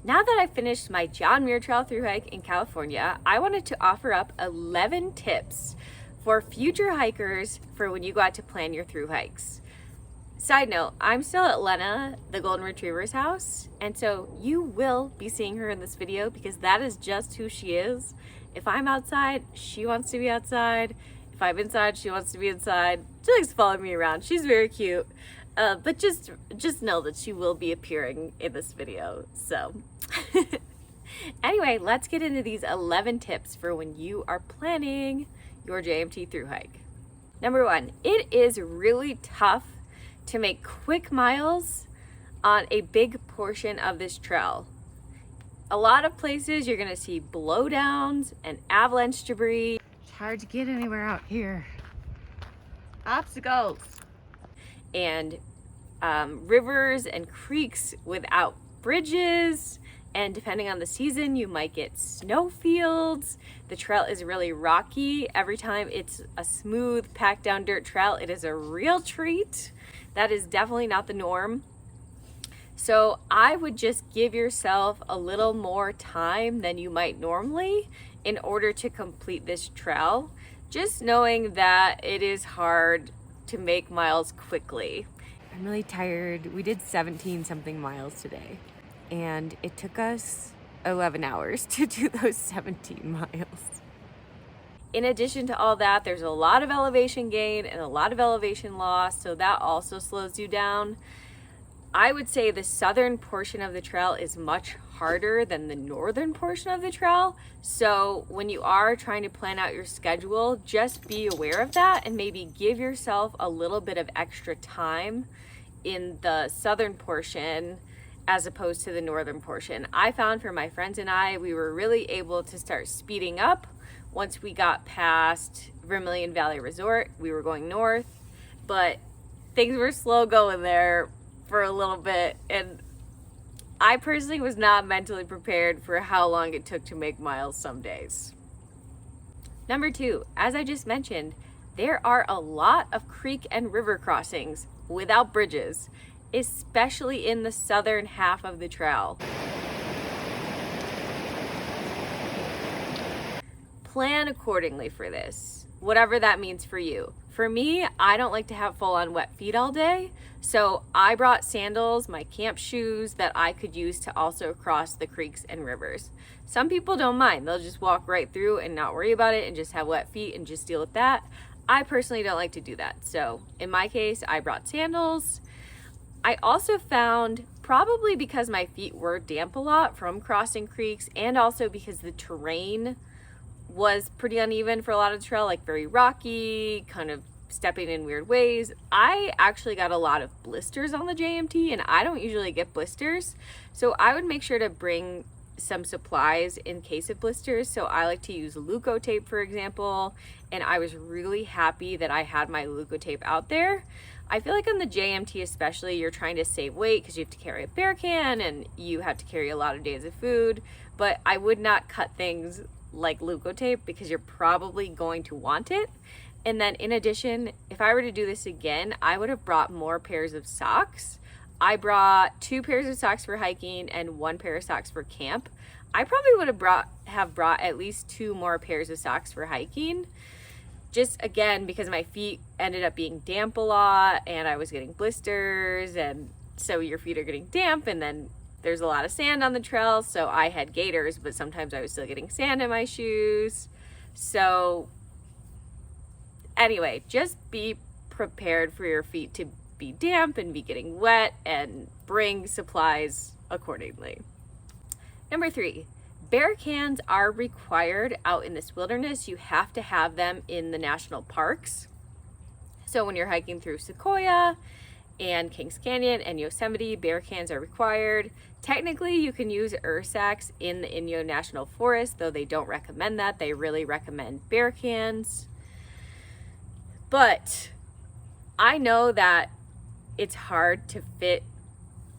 Now that I've finished my John Muir Trail thru hike in California, I wanted to offer up 11 tips for future hikers for when you go out to plan your thru hikes. Side note, I'm still at Lena, the Golden Retriever's house, and so you will be seeing her in this video because that is just who she is. If I'm outside, she wants to be outside. If I'm inside, she wants to be inside. She likes to follow me around. She's very cute. But just know that she will be appearing in this video, so. Anyway, let's get into these 11 tips for when you are planning your JMT thru hike. Number 1, it is really tough to make quick miles on a big portion of this trail. A lot of places you're gonna see blowdowns and avalanche debris. It's hard to get anywhere out here. Obstacles. And rivers and creeks without bridges, and depending on the season you might get snow fields. The trail is really rocky. Every time it's a smooth packed down dirt trail, it is a real treat. That is definitely not the norm. So I would just give yourself a little more time than you might normally in order to complete this trail, just knowing that it is hard to make miles quickly. I'm really tired. We did 17 something miles today, and it took us 11 hours to do those 17 miles. In addition to all that, there's a lot of elevation gain and a lot of elevation loss, so that also slows you down. I would say the southern portion of the trail is much harder than the northern portion of the trail. So when you are trying to plan out your schedule, just be aware of that and maybe give yourself a little bit of extra time in the southern portion as opposed to the northern portion. I found for my friends and I, we were really able to start speeding up once we got past Vermilion Valley Resort. We were going north, but things were slow going there for a little bit, and I personally was not mentally prepared for how long it took to make miles some days. Number 2, as I just mentioned, there are a lot of creek and river crossings without bridges, especially in the southern half of the trail. Plan accordingly for this, whatever that means for you. For me, I don't like to have full-on wet feet all day, so I brought sandals, my camp shoes that I could use to also cross the creeks and rivers. Some people don't mind. They'll just walk right through and not worry about it and just have wet feet and just deal with that. I personally don't like to do that. So in my case, I brought sandals. I also found, probably because my feet were damp a lot from crossing creeks, and also because the terrain was pretty uneven for a lot of the trail, like very rocky, kind of stepping in weird ways, I actually got a lot of blisters on the JMT, and I don't usually get blisters. So I would make sure to bring some supplies in case of blisters. So I like to use Leukotape, for example, and I was really happy that I had my Leukotape out there. I feel like on the JMT especially, you're trying to save weight because you have to carry a bear can and you have to carry a lot of days of food, but I would not cut things like Leukotape because you're probably going to want it. And then in addition, if I were to do this again, I would have brought more pairs of socks. I brought 2 pairs of socks for hiking and 1 pair of socks for camp. I probably would have brought at least 2 more pairs of socks for hiking. Just again, because my feet ended up being damp a lot and I was getting blisters, and so your feet are getting damp and then there's a lot of sand on the trail. So I had gaiters, but sometimes I was still getting sand in my shoes. So anyway, just be prepared for your feet to be damp and be getting wet, and bring supplies accordingly. Number 3, bear cans are required out in this wilderness. You have to have them in the national parks. So when you're hiking through Sequoia and Kings Canyon and Yosemite, bear cans are required. Technically, you can use Ursacks in the Inyo National Forest, though they don't recommend that. They really recommend bear cans. But I know that it's hard to fit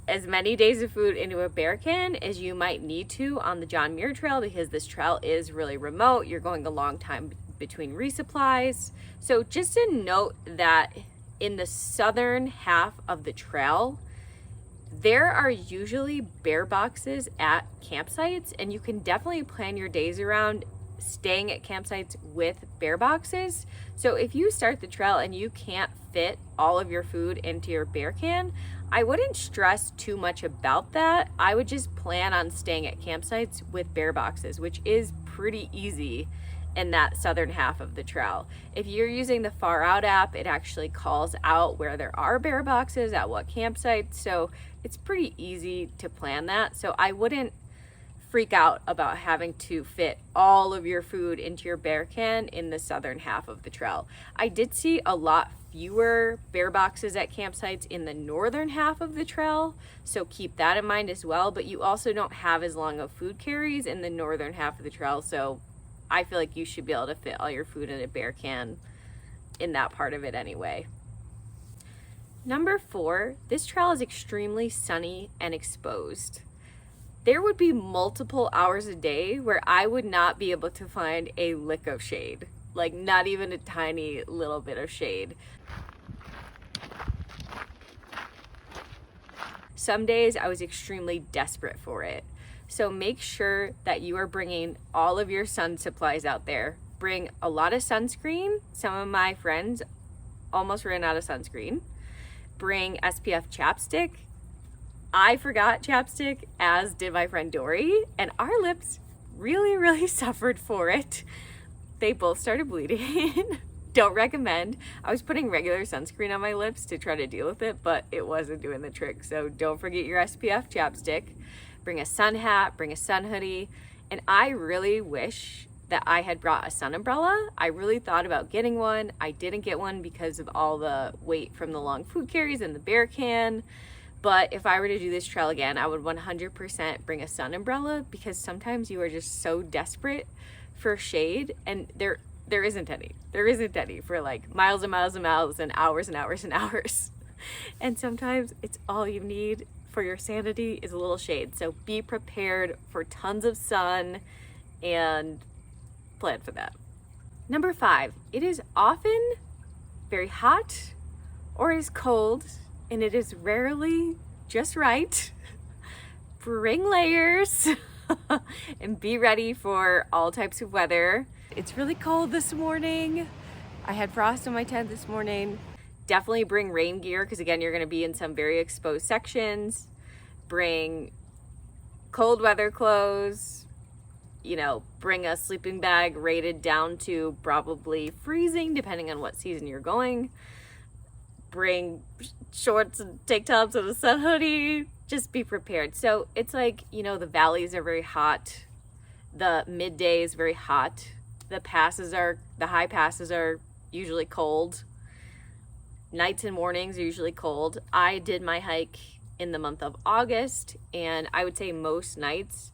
as many days of food into a bear can as you might need to on the John Muir Trail, because this trail is really remote. You're going a long time between resupplies. So just a note that in the southern half of the trail, There are usually bear boxes at campsites, and you can definitely plan your days around staying at campsites with bear boxes. So if you start the trail and you can't fit all of your food into your bear can, I wouldn't stress too much about that. I would just plan on staying at campsites with bear boxes, which is pretty easy in that southern half of the trail. If you're using the Far Out app, it actually calls out where there are bear boxes at what campsites, so it's pretty easy to plan that. So I wouldn't freak out about having to fit all of your food into your bear can in the southern half of the trail. I did see a lot fewer bear boxes at campsites in the northern half of the trail, so keep that in mind as well. But you also don't have as long of food carries in the northern half of the trail, so I feel like you should be able to fit all your food in a bear can in that part of it anyway. Number 4, this trail is extremely sunny and exposed. There would be multiple hours a day where I would not be able to find a lick of shade, like not even a tiny little bit of shade. Some days I was extremely desperate for it. So make sure that you are bringing all of your sun supplies out there. Bring a lot of sunscreen. Some of my friends almost ran out of sunscreen. Bring SPF chapstick. I forgot chapstick, as did my friend Dory, and our lips really suffered for it. They both started bleeding. Don't recommend. I was putting regular sunscreen on my lips to try to deal with it, but it wasn't doing the trick. So don't forget your SPF chapstick. Bring a sun hat, bring a sun hoodie. And I really wish that I had brought a sun umbrella. I really thought about getting one. I didn't get one because of all the weight from the long food carries and the bear can. But if I were to do this trail again, I would 100% bring a sun umbrella, because sometimes you are just so desperate for shade, and there isn't any. There isn't any for like miles and miles and miles and hours and hours and hours. And sometimes it's all you need for your sanity is a little shade. So be prepared for tons of sun and plan for that. Number 5, it is often very hot or it is cold, and it is rarely just right. Bring layers and be ready for all types of weather. It's really cold this morning. I had frost in my tent this morning. Definitely bring rain gear, because again, you're going to be in some very exposed sections. Bring cold weather clothes. Bring a sleeping bag rated down to probably freezing, depending on what season you're going. Bring shorts and tank tops and a sun hoodie. Just be prepared. So it's like, the valleys are very hot. The midday is very hot. The high passes are usually cold. Nights and mornings are usually cold. I did my hike in the month of August, and I would say most nights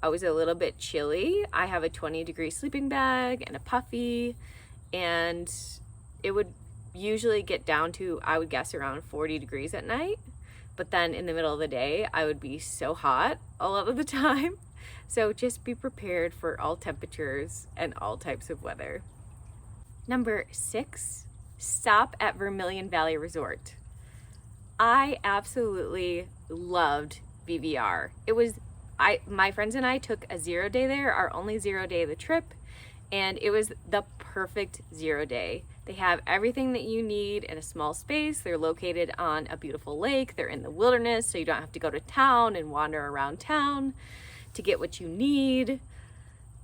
I was a little bit chilly. I have a 20-degree sleeping bag and a puffy, and it would usually get down to, I would guess, around 40 degrees at night. But then in the middle of the day, I would be so hot a lot of the time. So just be prepared for all temperatures and all types of weather. Number 6, stop at Vermilion Valley Resort. I absolutely loved VVR. My friends and I took a 0 day there, our only 0 day of the trip, and it was the perfect 0 day. They have everything that you need in a small space. They're located on a beautiful lake. They're in the wilderness, so you don't have to go to town and wander around town to get what you need.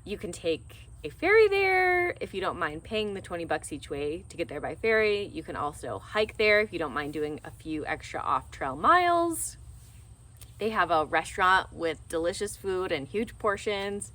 You can take a ferry there if you don't mind paying the $20 each way to get there by ferry. You can also hike there if you don't mind doing a few extra off-trail miles. They have a restaurant with delicious food and huge portions.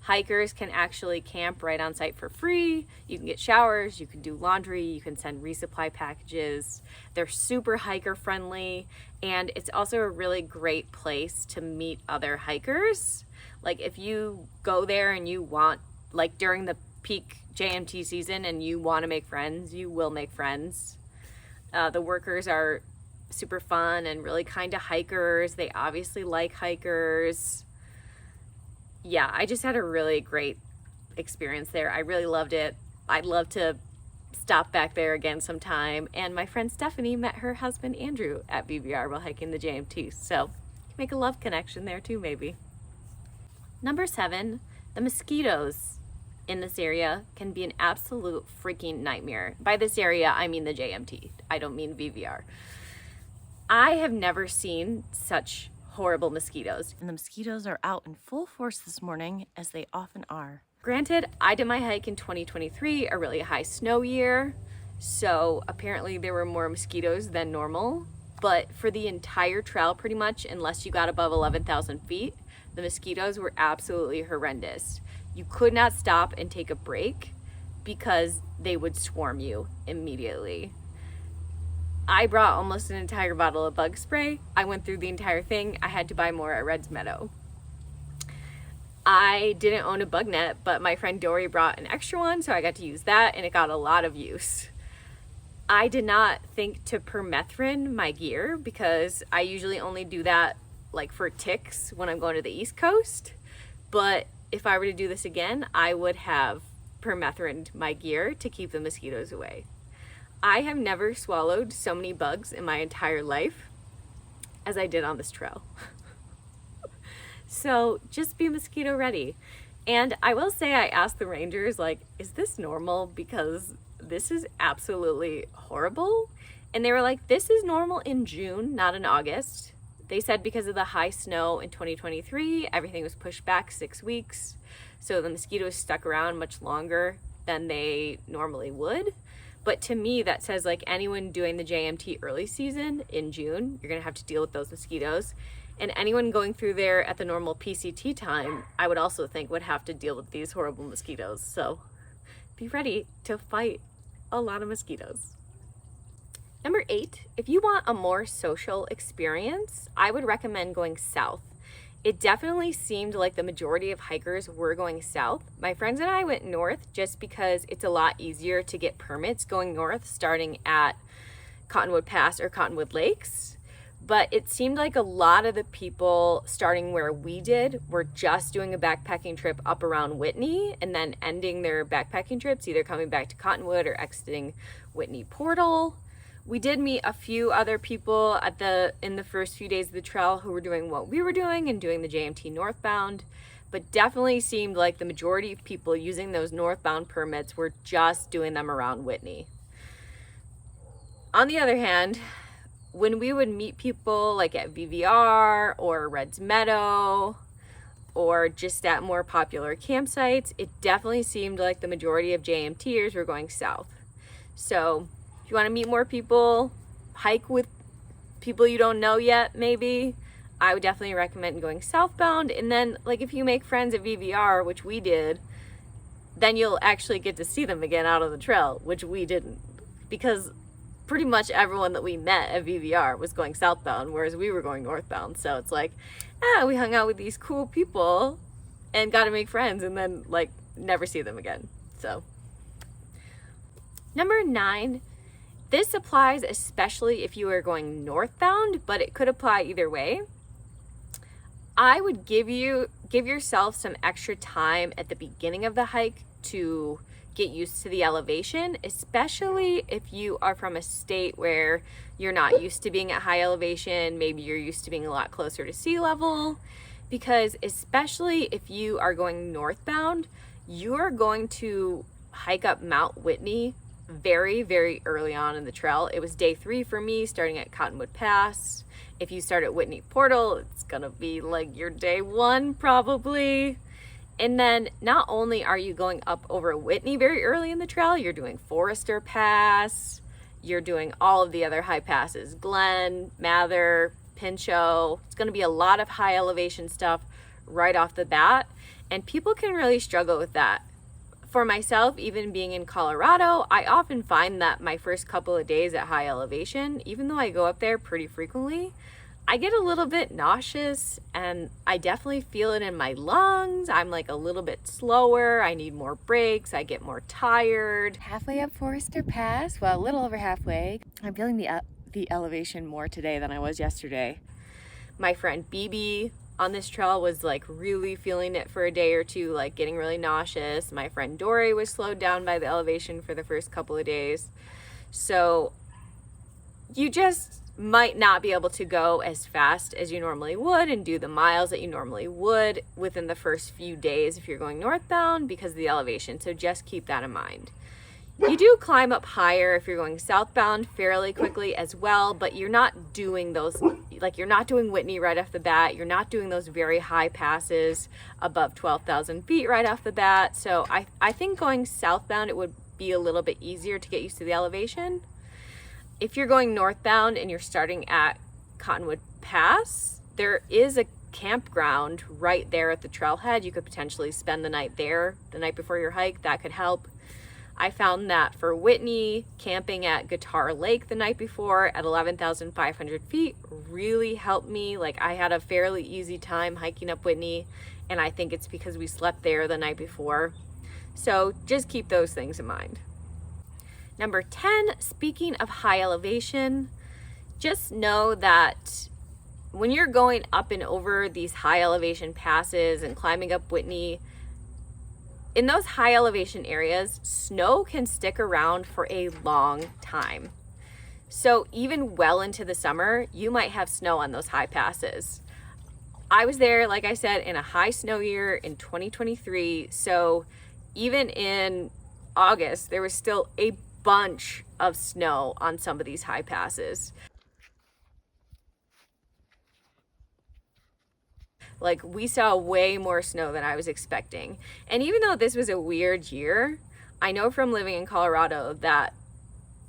Hikers can actually camp right on site for free. You can get showers, you can do laundry, you can send resupply packages. They're super hiker friendly, and it's also a really great place to meet other hikers. Like if you go there and you want, like during the peak JMT season, and you want to make friends, you will make friends. The workers are super fun and really kind to hikers. They obviously like hikers. Yeah, I just had a really great experience there. I really loved it. I'd love to stop back there again sometime. And my friend Stephanie met her husband Andrew at VVR while hiking the JMT. So make a love connection there too, maybe. Number 7, the mosquitoes in this area can be an absolute freaking nightmare. By this area, I mean the JMT. I don't mean VVR. I have never seen such horrible mosquitoes. And the mosquitoes are out in full force this morning, as they often are. Granted, I did my hike in 2023, a really high snow year, so apparently there were more mosquitoes than normal. But for the entire trail, pretty much, unless you got above 11,000 feet, the mosquitoes were absolutely horrendous. You could not stop and take a break because they would swarm you immediately. I brought almost an entire bottle of bug spray. I went through the entire thing. I had to buy more at Red's Meadow. I didn't own a bug net, but my friend Dory brought an extra one, so I got to use that, and it got a lot of use. I did not think to permethrin my gear because I usually only do that like for ticks when I'm going to the East Coast. But if I were to do this again, I would have permethrined my gear to keep the mosquitoes away. I have never swallowed so many bugs in my entire life as I did on this trail. So just be mosquito ready. And I will say, I asked the rangers, like, is this normal? Because this is absolutely horrible. And they were like, this is normal in June, not in August. They said because of the high snow in 2023, everything was pushed back 6 weeks. So the mosquitoes stuck around much longer than they normally would. But to me, that says like anyone doing the JMT early season in June, you're gonna have to deal with those mosquitoes. And anyone going through there at the normal PCT time, I would also think would have to deal with these horrible mosquitoes. So be ready to fight a lot of mosquitoes. Number 8, if you want a more social experience, I would recommend going south. It definitely seemed like the majority of hikers were going south. My friends and I went north just because it's a lot easier to get permits going north, starting at Cottonwood Pass or Cottonwood Lakes. But it seemed like a lot of the people starting where we did were just doing a backpacking trip up around Whitney and then ending their backpacking trips, either coming back to Cottonwood or exiting Whitney Portal. We did meet a few other people in the first few days of the trail who were doing what we were doing and doing the JMT northbound, but definitely seemed like the majority of people using those northbound permits were just doing them around Whitney. On the other hand, when we would meet people like at VVR or Red's Meadow or just at more popular campsites, it definitely seemed like the majority of JMTers were going south. So if you want to meet more people, hike with people you don't know yet, maybe, I would definitely recommend going southbound. And then like if you make friends at VVR, which we did, then you'll actually get to see them again out on the trail, which we didn't, because pretty much everyone that we met at VVR was going southbound, whereas we were going northbound. So it's like, we hung out with these cool people and got to make friends and then like never see them again. So number 9, this applies especially if you are going northbound, but it could apply either way. I would give yourself some extra time at the beginning of the hike to get used to the elevation, especially if you are from a state where you're not used to being at high elevation. Maybe you're used to being a lot closer to sea level, because especially if you are going northbound, you're going to hike up Mount Whitney very, very early on in the trail. It was day 3 for me, starting at Cottonwood Pass. If you start at Whitney Portal, it's gonna be like your day 1 probably. And then not only are you going up over Whitney very early in the trail, you're doing Forester Pass, you're doing all of the other high passes, Glen, Mather, Pinchot. It's going to be a lot of high elevation stuff right off the bat, and people can really struggle with that. For myself, even being in Colorado, I often find that my first couple of days at high elevation, even though I go up there pretty frequently, I get a little bit nauseous, and I definitely feel it in my lungs. I'm like a little bit slower. I need more breaks. I get more tired. Halfway up Forester Pass, well, a little over halfway. I'm feeling the elevation more today than I was yesterday. My friend BB on this trail was like really feeling it for a day or two, like getting really nauseous. My friend Dory was slowed down by the elevation for the first couple of days. So you just might not be able to go as fast as you normally would and do the miles that you normally would within the first few days if you're going northbound because of the elevation. So just keep that in mind. You do climb up higher if you're going southbound fairly quickly as well, but you're not doing those, like you're not doing Whitney right off the bat. You're not doing those very high passes above 12,000 feet right off the bat. So I think going southbound, it would be a little bit easier to get used to the elevation. If you're going northbound and you're starting at Cottonwood Pass, there is a campground right there at the trailhead. You could potentially spend the night there the night before your hike. That could help. I found that for Whitney, camping at Guitar Lake the night before at 11,500 feet really helped me. Like I had a fairly easy time hiking up Whitney, and I think it's because we slept there the night before. So just keep those things in mind. Number 10, speaking of high elevation, just know that when you're going up and over these high elevation passes and climbing up Whitney, in those high elevation areas, snow can stick around for a long time. So even well into the summer, you might have snow on those high passes. I was there, like I said, in a high snow year in 2023. So even in August, there was still a bunch of snow on some of these high passes. Like we saw way more snow than I was expecting. And even though this was a weird year, I know from living in Colorado that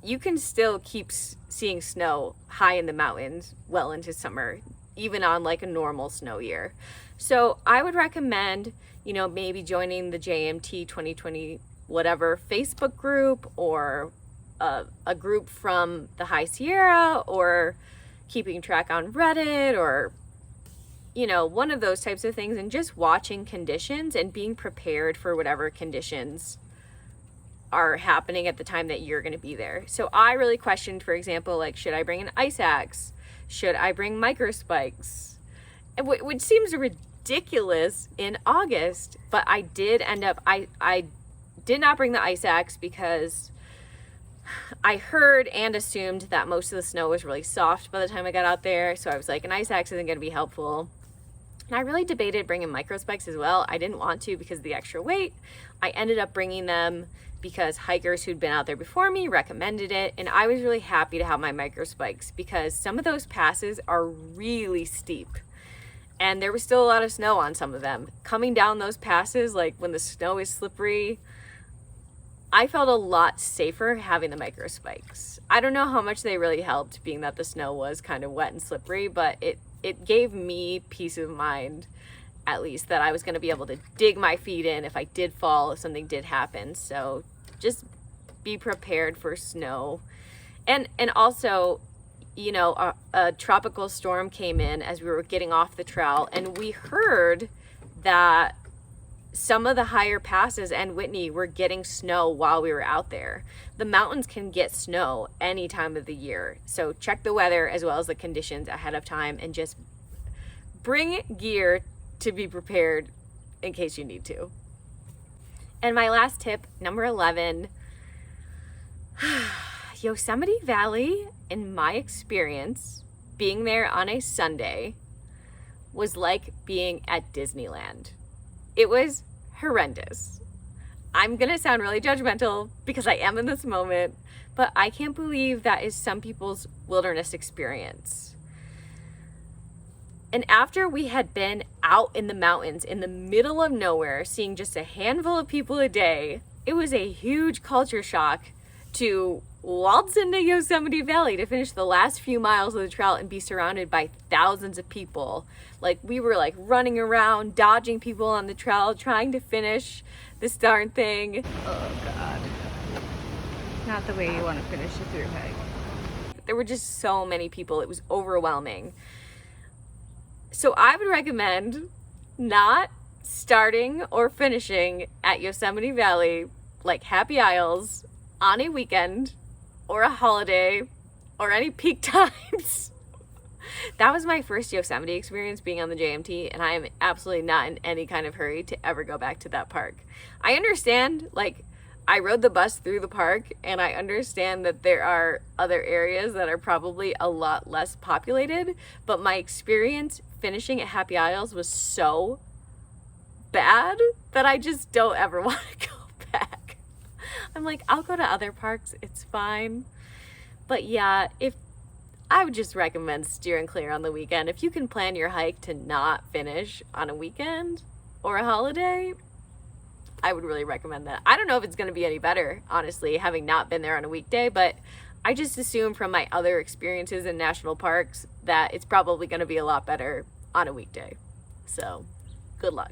you can still keep seeing snow high in the mountains well into summer, even on like a normal snow year. So I would recommend, maybe joining the JMT 2020 whatever Facebook group, or a group from the High Sierra, or keeping track on Reddit, or one of those types of things, and just watching conditions and being prepared for whatever conditions are happening at the time that you're going to be there. So I really questioned, for example, like, should I bring an ice axe? Should I bring micro spikes? Which seems ridiculous in August, but I did end up, I did not bring the ice axe because I heard and assumed that most of the snow was really soft by the time I got out there. So I was like, an ice axe isn't going to be helpful. And I really debated bringing micro spikes as well. I didn't want to because of the extra weight. I ended up bringing them because hikers who'd been out there before me recommended it. And I was really happy to have my micro spikes because some of those passes are really steep. And there was still a lot of snow on some of them. Coming down those passes, like when the snow is slippery, I felt a lot safer having the micro spikes. I don't know how much they really helped, being that the snow was kind of wet and slippery, but it gave me peace of mind, at least, that I was going to be able to dig my feet in if I did fall, if something did happen. So just be prepared for snow. And also, a tropical storm came in as we were getting off the trail, and we heard that some of the higher passes and Whitney were getting snow while we were out there. The mountains can get snow any time of the year. So check the weather as well as the conditions ahead of time, and just bring gear to be prepared in case you need to. And my last tip, number 11, Yosemite Valley, in my experience, being there on a Sunday was like being at Disneyland. It was horrendous. I'm gonna sound really judgmental because I am in this moment, but I can't believe that is some people's wilderness experience. And after we had been out in the mountains in the middle of nowhere, seeing just a handful of people a day, it was a huge culture shock to waltz into Yosemite Valley to finish the last few miles of the trail and be surrounded by thousands of people. Like, we were like running around, dodging people on the trail, trying to finish this darn thing. Oh God. Not the way you want to finish a thru hike. There were just so many people, it was overwhelming. So I would recommend not starting or finishing at Yosemite Valley, like Happy Isles, on a weekend or a holiday or any peak times. that was my first Yosemite experience being on the JMT, and I am absolutely not in any kind of hurry to ever go back to that park. I understand, like, I rode the bus through the park, and I understand that there are other areas that are probably a lot less populated, but my experience finishing at Happy Isles was so bad that I just don't ever want to go back. I'm like, I'll go to other parks, it's fine. But yeah, I would just recommend steering clear on the weekend. If you can plan your hike to not finish on a weekend or a holiday, I would really recommend that. I don't know if it's going to be any better, honestly, having not been there on a weekday, but I just assume from my other experiences in national parks that it's probably going to be a lot better on a weekday. So, good luck.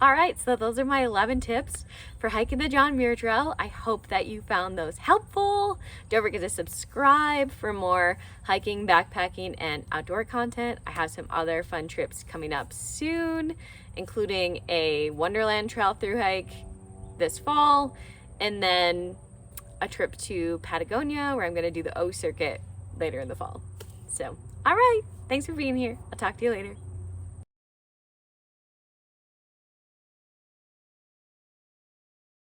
All right, so those are my 11 tips for hiking the John Muir Trail. I hope that you found those helpful. Don't forget to subscribe for more hiking, backpacking, and outdoor content. I have some other fun trips coming up soon, including a Wonderland Trail thru hike this fall, and then a trip to Patagonia where I'm going to do the O circuit later in the fall. So, all right, thanks for being here. I'll talk to you later.